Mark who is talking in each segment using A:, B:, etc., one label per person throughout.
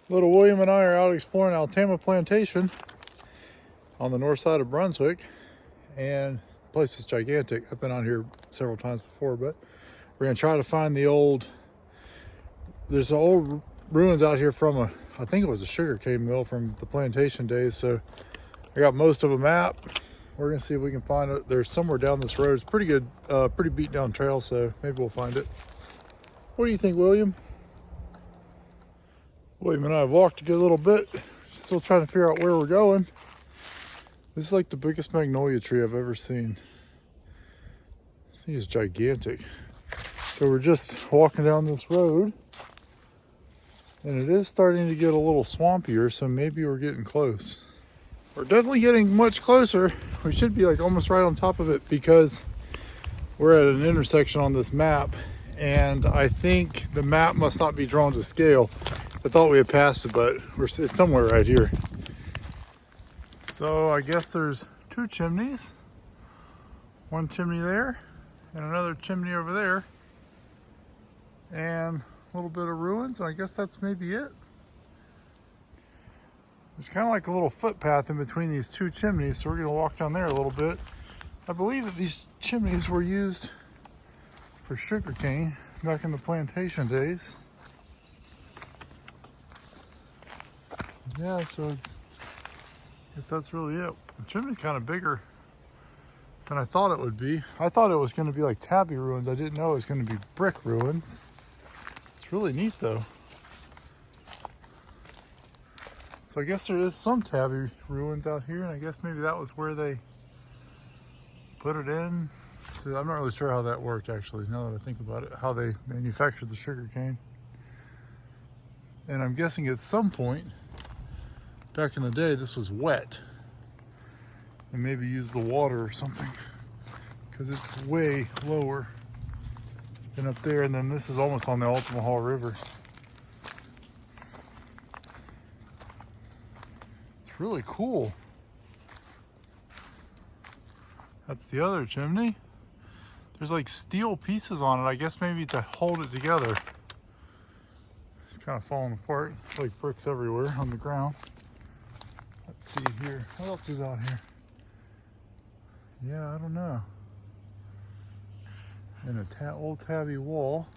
A: Little William and I are out exploring Altama Plantation on the north side of Brunswick, and the place is gigantic. I've been out here several times before, but we're gonna try to find there's old ruins out here from I think it was a sugarcane mill from the plantation days. So I got most of a map. We're gonna see if we can find it. There's somewhere down this road. It's pretty good, pretty beat down trail, so maybe we'll find it. What do you think, William? William and I have walked a good little bit, still trying to figure out where we're going. This is like the biggest magnolia tree I've ever seen. I think it's gigantic. So we're just walking down this road, and it is starting to get a little swampier, so maybe we're getting close. We're definitely getting much closer. We should be like almost right on top of it because we're at an intersection on this map, and I think the map must not be drawn to scale. I thought we had passed it, but it's somewhere right here. So I guess there's two chimneys. One chimney there and another chimney over there. And a little bit of ruins, and I guess that's maybe it. There's kind of like a little footpath in between these two chimneys, so we're gonna walk down there a little bit. I believe that these chimneys were used for sugarcane back in the plantation days. Yeah, so I guess that's really it. The chimney's kind of bigger than I thought it would be. I thought it was going to be like tabby ruins. I didn't know it was going to be brick ruins. It's really neat though. So I guess there is some tabby ruins out here, and I guess maybe that was where they put it in. So I'm not really sure how that worked actually, now that I think about it, how they manufactured the sugarcane. And I'm guessing at some point back in the day, this was wet and maybe used the water or something, because it's way lower than up there. And then this is almost on the Altama River. It's really cool. That's the other chimney. There's like steel pieces on it, I guess maybe to hold it together. It's kind of falling apart. It's like bricks everywhere on the ground. Let's see here. What else is out here? Yeah, I don't know. And a old tabby wall.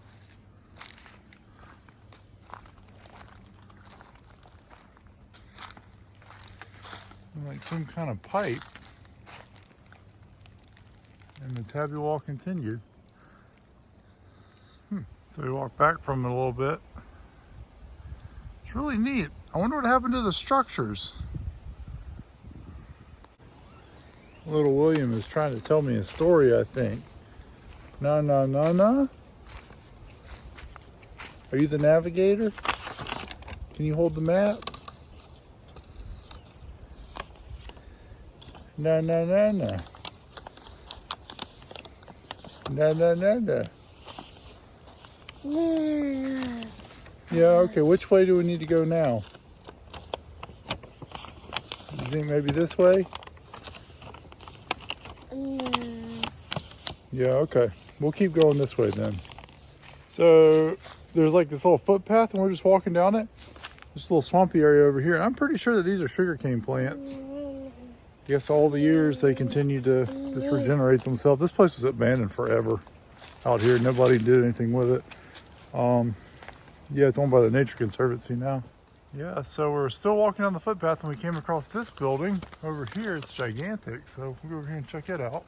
A: And like some kind of pipe. And the tabby wall continued. So we walked back from it a little bit. It's really neat. I wonder what happened to the structures. Little William is trying to tell me a story, I think. No. Are you the navigator? Can you hold the map? No. No. Yeah, okay, which way do we need to go now? You think maybe this way? Yeah, okay. We'll keep going this way then. So there's like this little footpath, and we're just walking down it. This little swampy area over here. And I'm pretty sure that these are sugarcane plants. I guess all the years they continue to just regenerate themselves. This place was abandoned forever out here. Nobody did anything with it. Yeah, it's owned by the Nature Conservancy now. Yeah, so we're still walking on the footpath, and we came across this building over here. It's gigantic, so we'll go over here and check it out.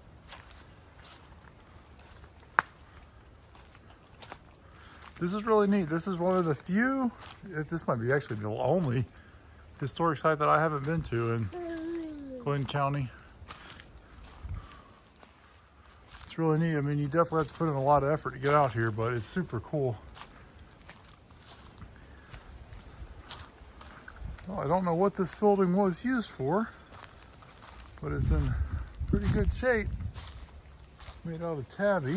A: This is really neat. This is one of the few, this might be actually the only historic site that I haven't been to in Glenn County. It's really neat. I mean, you definitely have to put in a lot of effort to get out here, but it's super cool. Well, I don't know what this building was used for, but it's in pretty good shape. Made out of tabby,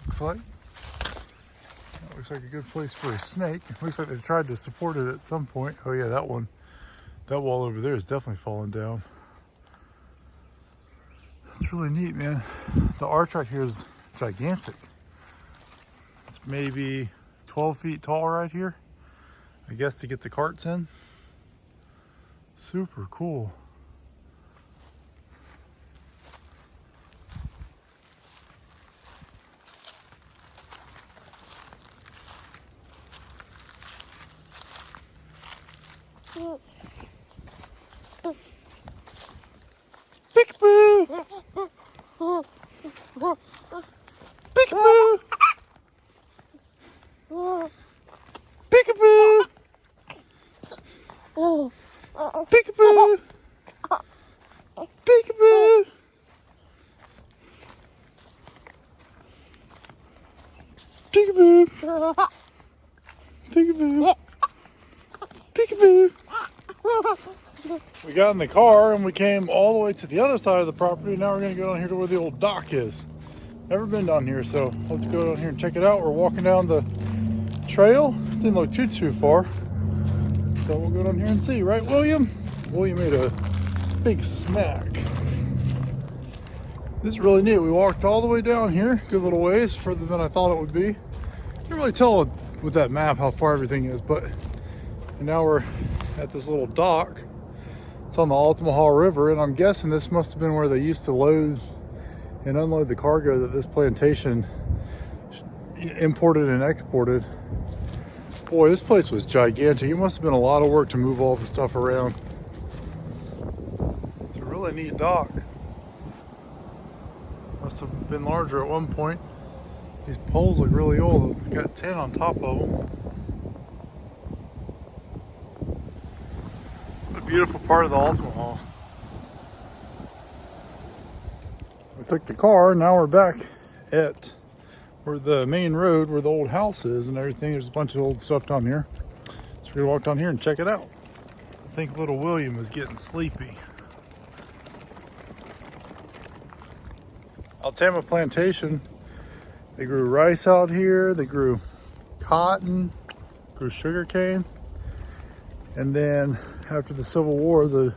A: looks like. That looks like a good place for a snake. It looks like they tried to support it at some point. Oh yeah, that one. That wall over there is definitely falling down. It's really neat, man. The arch right here is gigantic. It's maybe 12 feet tall right here. I guess to get the carts in. Super cool. Peekaboo! Peekaboo! Peekaboo! Peekaboo! Peekaboo! Peekaboo! Peekaboo! Peekaboo! We got in the car and we came all the way to the other side of the property. Now we're going to go down here to where the old dock is. Never been down here, so let's go down here and check it out. We're walking down the trail. Didn't look too far. So we'll go down here and see, right, William? William made a big snack. This is really neat. We walked all the way down here, good little ways, further than I thought it would be. Can't really tell with that map how far everything is, but now we're at this little dock. It's on the Altama River, and I'm guessing this must have been where they used to load and unload the cargo that this plantation imported and exported. Boy, this place was gigantic. It must have been a lot of work to move all the stuff around. It's a really neat dock. Must have been larger at one point. These poles look really old. They've got tin on top of them. What a beautiful part of the Altama. We took the car, now we're back at where the main road, where the old house is and everything. There's a bunch of old stuff down here. So we're gonna walk down here and check it out. I think little William is getting sleepy. Altama Plantation, they grew rice out here, they grew cotton, grew sugar cane, and then after the Civil War, the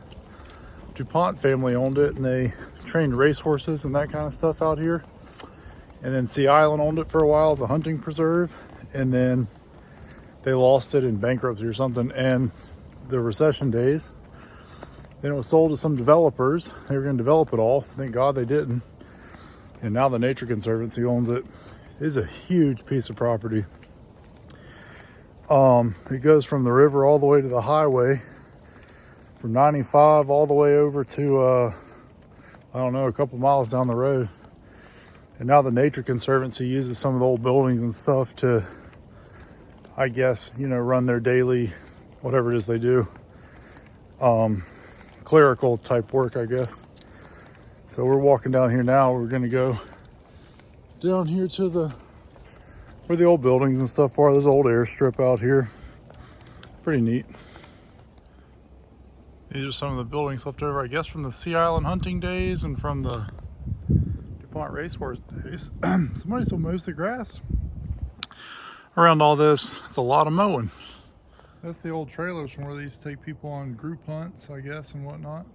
A: DuPont family owned it and they trained racehorses and that kind of stuff out here. And then Sea Island owned it for a while as a hunting preserve, and then they lost it in bankruptcy or something and the recession days. Then it was sold to some developers. They were going to develop it all. Thank God they didn't. And now the Nature Conservancy owns it. It is a huge piece of property. It goes from the river all the way to the highway, from 95 all the way over to I don't know, a couple miles down the road. And now the Nature Conservancy uses some of the old buildings and stuff to, I guess, you know, run their daily, whatever it is they do, clerical type work, I guess. So we're walking down here now. We're gonna go down here to where the old buildings and stuff are. There's an old airstrip out here. Pretty neat. These are some of the buildings left over, I guess, from the Sea Island hunting days and from the DuPont racehorse days. Somebody still mows the grass around all this. It's a lot of mowing. That's the old trailers from where they used to take people on group hunts, I guess, and whatnot.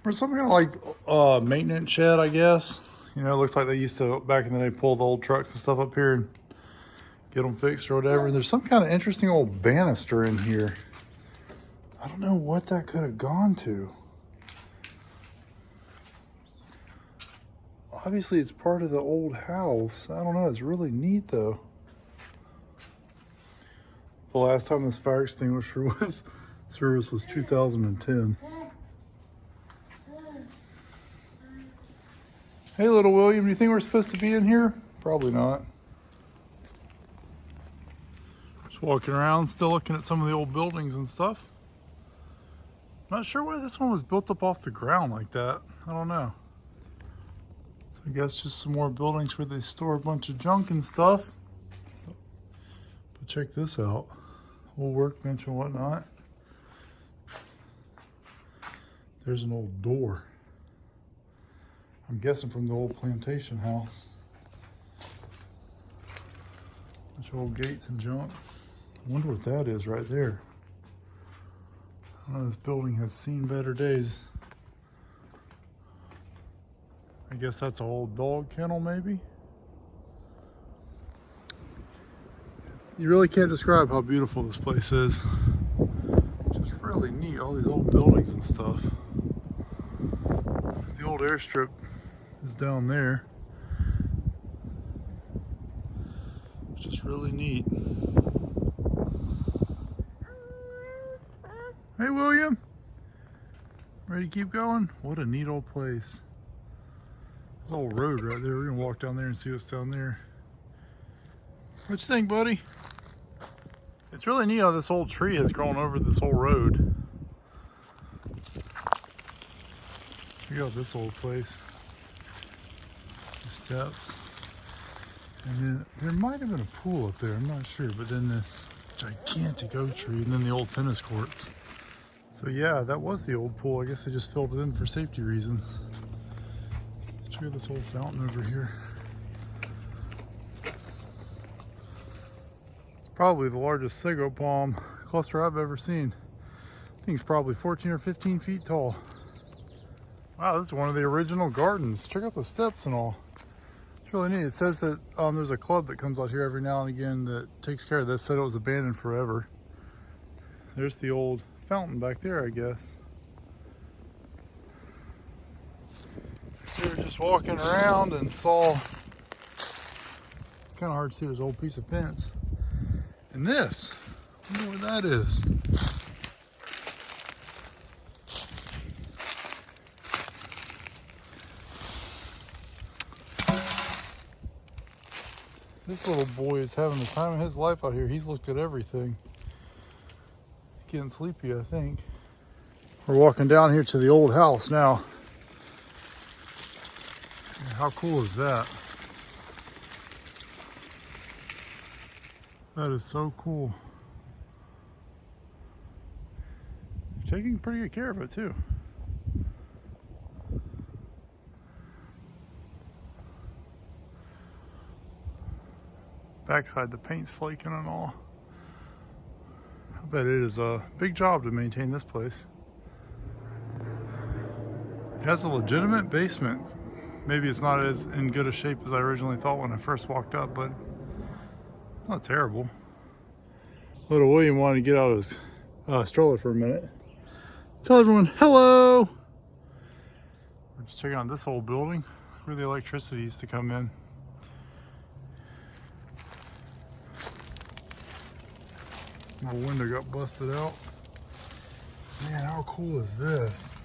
A: Or some kind of like maintenance shed, I guess. You know, it looks like they used to, back in the day, pull the old trucks and stuff up here and get them fixed or whatever. There's some kind of interesting old banister in here. I don't know what that could have gone to. Obviously, it's part of the old house. I don't know. It's really neat, though. The last time this fire extinguisher was service was 2010. Hey, little William, do you think we're supposed to be in here? Probably not. Just walking around, still looking at some of the old buildings and stuff. Not sure why this one was built up off the ground like that. I don't know. So I guess just some more buildings where they store a bunch of junk and stuff. So, but check this out. Old workbench and whatnot. There's an old door. I'm guessing from the old plantation house. Bunch of old gates and junk. I wonder what that is right there. I don't know, this building has seen better days. I guess that's an old dog kennel, maybe? You really can't describe how beautiful this place is. Just really neat, all these old buildings and stuff. The old airstrip is down there. It's just really neat. Hey William, ready to keep going? What a neat old place. There's a old road right there. We're gonna walk down there and see what's down there. What you think, buddy? It's really neat how this old tree has grown over this whole road. Check out this old place. The steps. And then there might have been a pool up there, I'm not sure, but then this gigantic oak tree and then the old tennis courts. So yeah, that was the old pool. I guess they just filled it in for safety reasons. Check out this old fountain over here. Probably the largest sago palm cluster I've ever seen. I think it's probably 14 or 15 feet tall. Wow, this is one of the original gardens. Check out the steps and all. It's really neat. It says that there's a club that comes out here every now and again that takes care of this. Said it was abandoned forever. There's the old fountain back there, I guess. We were just walking around and saw, it's kind of hard to see this old piece of fence. And this, I wonder what that is. This little boy is having the time of his life out here. He's looked at everything. Getting sleepy, I think. We're walking down here to the old house now. How cool is that? That is so cool. They're taking pretty good care of it too. Backside, the paint's flaking and all. I bet it is a big job to maintain this place. It has a legitimate basement. Maybe it's not as in good a shape as I originally thought when I first walked up, but it's not terrible. Little William wanted to get out of his stroller for a minute. Tell everyone hello. We're just checking out this old building where the electricity used to come in. My window got busted out. Man, how cool is this?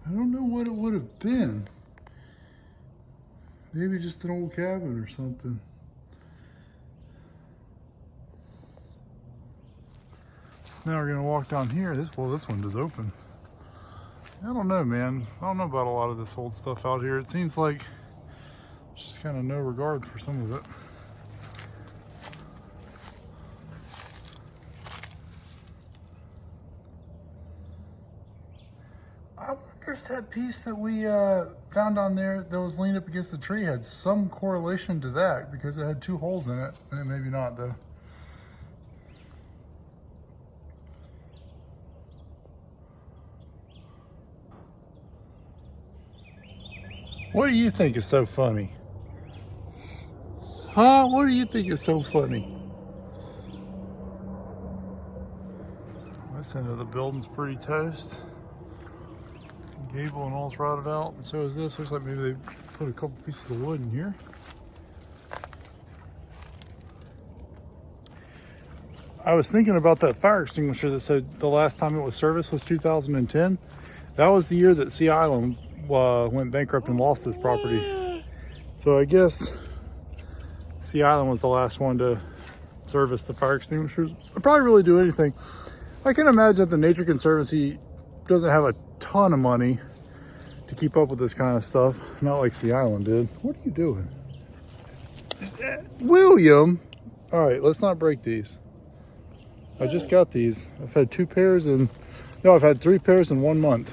A: I don't know what it would have been. Maybe just an old cabin or something. So now we're gonna walk down here. This window's open. I don't know, man. I don't know about a lot of this old stuff out here. It seems like there's just kind of no regard for some of it. I wonder if that piece that we found on there that was leaned up against the tree had some correlation to that, because it had two holes in it. Maybe not though. What do you think is so funny? Huh? What do you think is so funny? This end of the building's pretty toast. Gable and all's rotted out, and so is this. Looks like maybe they put a couple pieces of wood in here. I was thinking about that fire extinguisher that said the last time it was serviced was 2010. That was the year that Sea Island went bankrupt and lost this property. So I guess Sea Island was the last one to service the fire extinguishers. They'll probably really do anything. I can imagine that the Nature Conservancy doesn't have a ton of money to keep up with this kind of stuff, not like Sea Island did. What are you doing, William? All right, let's not break these. I just got these. I've had 2 pairs and I've had 3 pairs in 1 month.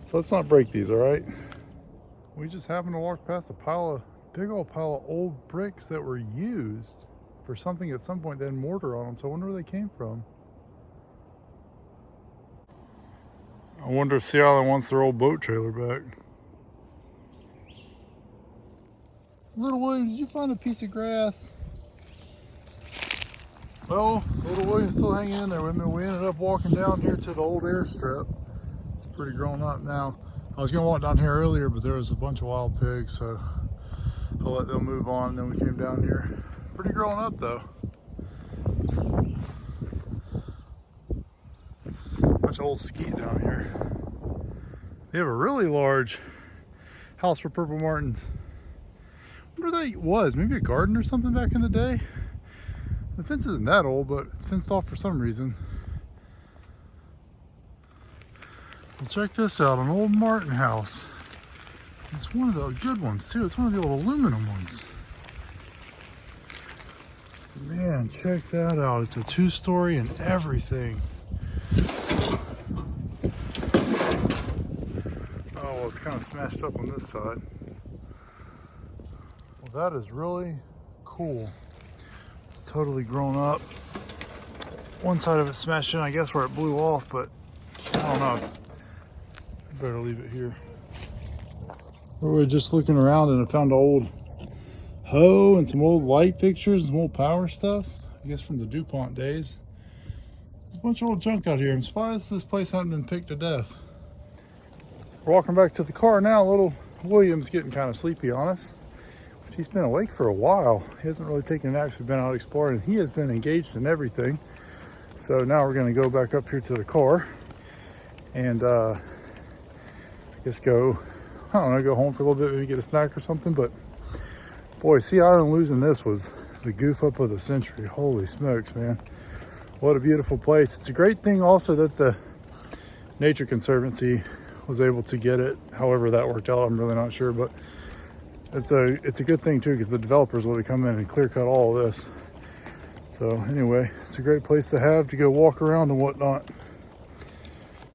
A: So let's not break these, all right? We just happened to walk past a big old pile of old bricks that were used for something at some point. They had mortar on them, so I wonder where they came from. I wonder if Sea Island wants their old boat trailer back. Little William, did you find a piece of grass? Well, little William's still hanging in there with me. We ended up walking down here to the old airstrip. It's pretty grown up now. I was gonna walk down here earlier, but there was a bunch of wild pigs, so I'll let them move on. And then we came down here. Pretty grown up though. Bunch of old skeet down here. They have a really large house for purple martins. I wonder what that was. Maybe a garden or something back in the day. The fence isn't that old, but it's fenced off for some reason. Well, check this out, an old martin house. It's one of the good ones too. It's one of the old aluminum ones. Man, check that out. It's a 2-story and everything. Oh, well, it's kind of smashed up on this side. Well, that is really cool. It's totally grown up. One side of it smashed in, I guess, where it blew off, but I don't know. I better leave it here. We were just looking around and I found an old hoe and some old light fixtures and some old power stuff. I guess from the DuPont days. There's a bunch of old junk out here. I'm surprised this place hasn't been picked to death. We're walking back to the car now. Little William's getting kind of sleepy on us. He's been awake for a while. He hasn't really taken naps. We've been out exploring. He has been engaged in everything. So now we're going to go back up here to the car and I guess go, I don't know, go home for a little bit, maybe get a snack or something. But boy, Sea Island losing this was the goof up of the century. Holy smokes, man. What a beautiful place. It's a great thing also that the Nature Conservancy was able to get it. However that worked out, I'm really not sure, but it's a good thing too, because the developers will come in and clear cut all of this. So anyway, it's a great place to have to go walk around and whatnot.